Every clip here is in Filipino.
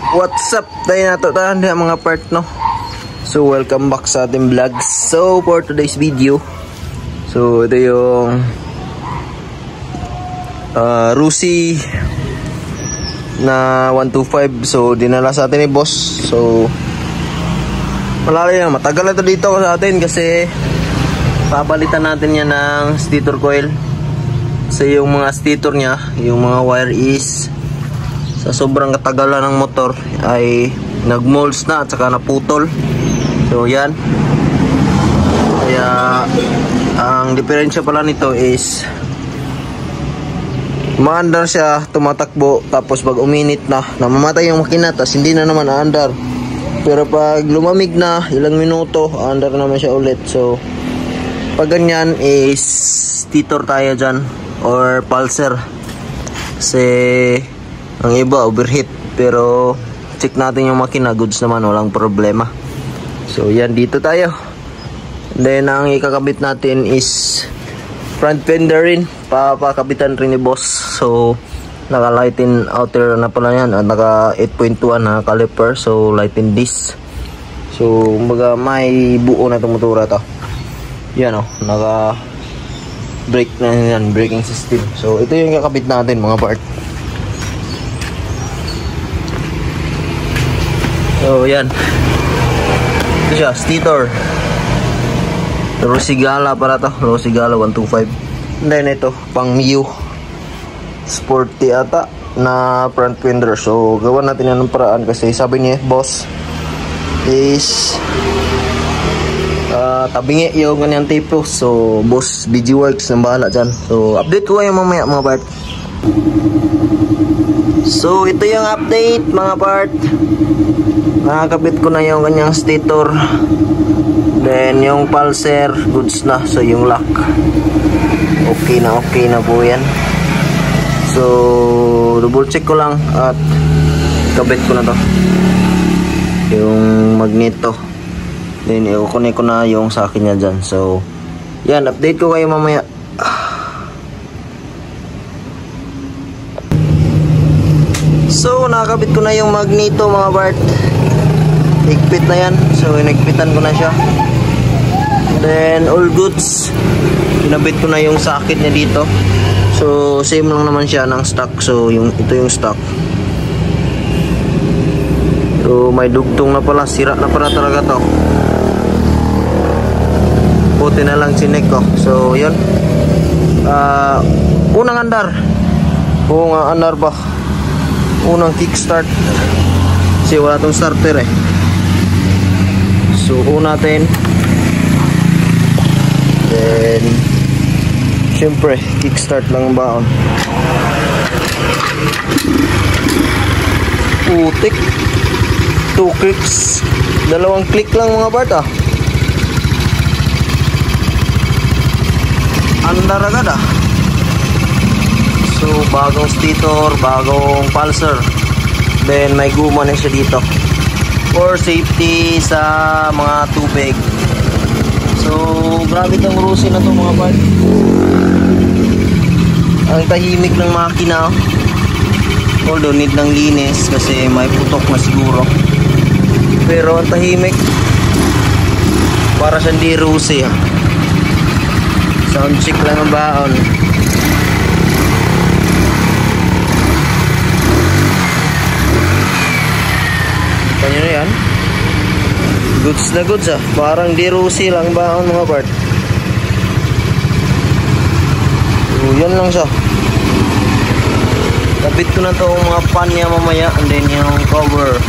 What's up? Tayo na to mga part, no? So welcome back sa ating vlog. So for today's video, so ito yung Rusi na 125. So dinala sa atin ni boss. So malaki na, matagal na ito dito sa atin kasi papalitan natin yan ng stator coil. So yung mga stator niya, yung mga wire is sa sobrang katagalan ng motor ay nagmolds na at saka naputol. So yan. Kaya ang diferensya pala nito is maandar siya, tumatakbo, tapos pag uminit na, namamatay yung makina, tapos hindi na naman aandar. Pero pag lumamig na, ilang minuto, aandar naman siya ulit. So pag ganyan is stator tayo dyan or pulser. Kasi ang iba overheat, pero check natin yung makina, goods naman, walang problema. So yan, dito tayo. Then ang ikakabit natin is front fender rin, papakabitan rin ni boss. So naka lighting outer na pala yan, naka 8.1 na caliper, so lighting disc. So kumbaga may buo na tumutura to. Yan o, naka brake na yan, braking system. So ito yung ikakabit natin mga part. So yan, ito siya, stator Rosigala para to, Rosigala 125. And then ito, pang Mio sporty ata na front fender. So gawa natin yan ng paraan kasi sabi niya boss is tabingi yung kanyang tape. So boss BG Works nang bahala dyan. So update ko kayo mamaya mga part. So ito yung update mga part. Nakakabit ko na yung kanyang stator. Then yung pulser goods na. So yung lock okay na po yan. So double check ko lang at kabit ko na to yung magneto. Then i-connect ko na yung sa akin niya dyan. So yan, update ko kayo mamaya. So nakakabit ko na yung magneto mga part. Higpit na yan. So inigpitan ko na siya. Then all goods, kinabit ko na yung socket niya dito. So same lang naman siya ng stock. So ito yung stock. So may dugtong na pala, sira na pala talaga to. Puti na lang chinek ko. So yun, unang andar. Oo nga, andar ba? Unang kickstart kasi wala tong starter eh. So natin, then syempre kickstart lang ang baon. Putik, 2 clicks, 2 click lang mga part ah. Andar agad ah. So bagong stator, bagong pulser. Then may guma na siya dito for safety sa mga tubig. So grabe tong Rusi na to mga part. Ang tahimik ng makina, although need ng linis kasi may putok na siguro, pero ang tahimik, para siyang di Rusi ha. Sound check lang ang baon. Kanya na yan, goods na goods ah. Parang di Rusi lang baon mga part. So yan lang siya. Kapit ko na to mga pan niya mamaya. And then yung cover,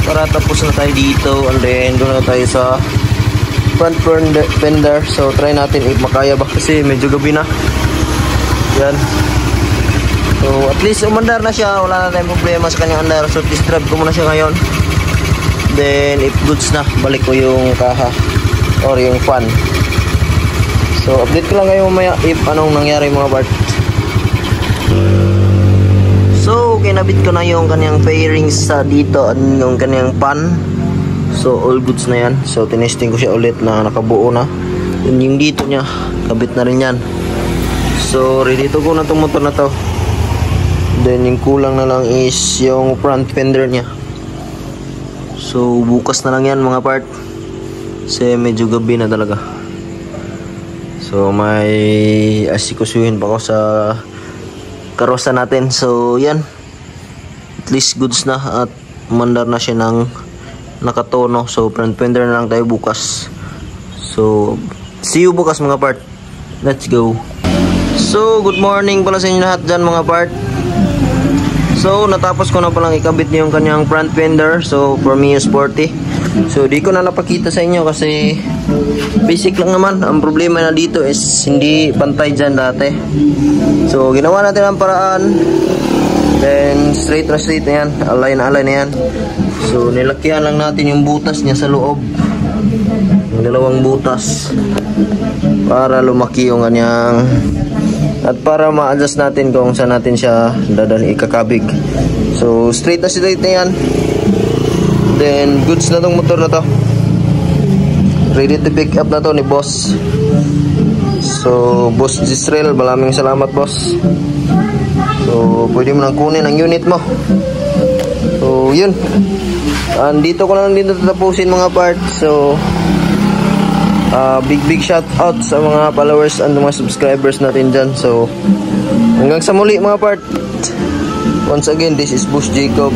para tapos na tayo dito. And then doon na tayo sa front fender. So try natin if makaya ba, kasi medyo gabi na. Yan. So at least umandar na siya, wala na tayong problema sa kanyang andar. So test drive ko muna siya ngayon. Then if goods na, balik ko yung kaha or yung fan. So update ko lang kayo mamaya if anong nangyari mga part. So kinabit ko na yung kanyang fairings sa dito at yung kanyang pan. So all goods na yan. So tinesting ko siya ulit na nakabuo na. Yun yung dito niya, kabit na rin yan. So ready to go na itong motor na to. Then yung kulang na lang is yung front fender niya. So bukas na lang yan mga part. Kasi medyo gabi na talaga. So may asikusuhin pa ako sa karosa natin. So yan, at least goods na at mandar na siya ng nakatono. So front fender na lang tayo bukas. So see you bukas mga part. Let's go. So good morning pala sa inyo lahat dyan mga part. So natapos ko na palang ikabit yung kanyang front fender. So for me sporty. So di ko na napakita sa inyo kasi basic lang naman. Ang problema na dito is hindi pantay dyan dati. So ginawa natin ang paraan. Then straight na yan. Align na yan. So nilakyan lang natin yung butas niya sa loob. Yung dalawang butas. Para lumaki yung kanyang, at para ma-adjust natin kung saan natin siya dadali ikakabig. So straight na yan. Then goods na tong motor na to. Ready to pick up na to ni boss. So boss Gisrel, maraming salamat boss. So pwede mo nang kunin ang unit mo. So yun, andito ko na lang dito tatapusin mga parts. So big shout out sa mga followers and mga subscribers natin dyan. So hanggang sa muli mga part. Once again, this is Boss Jacob.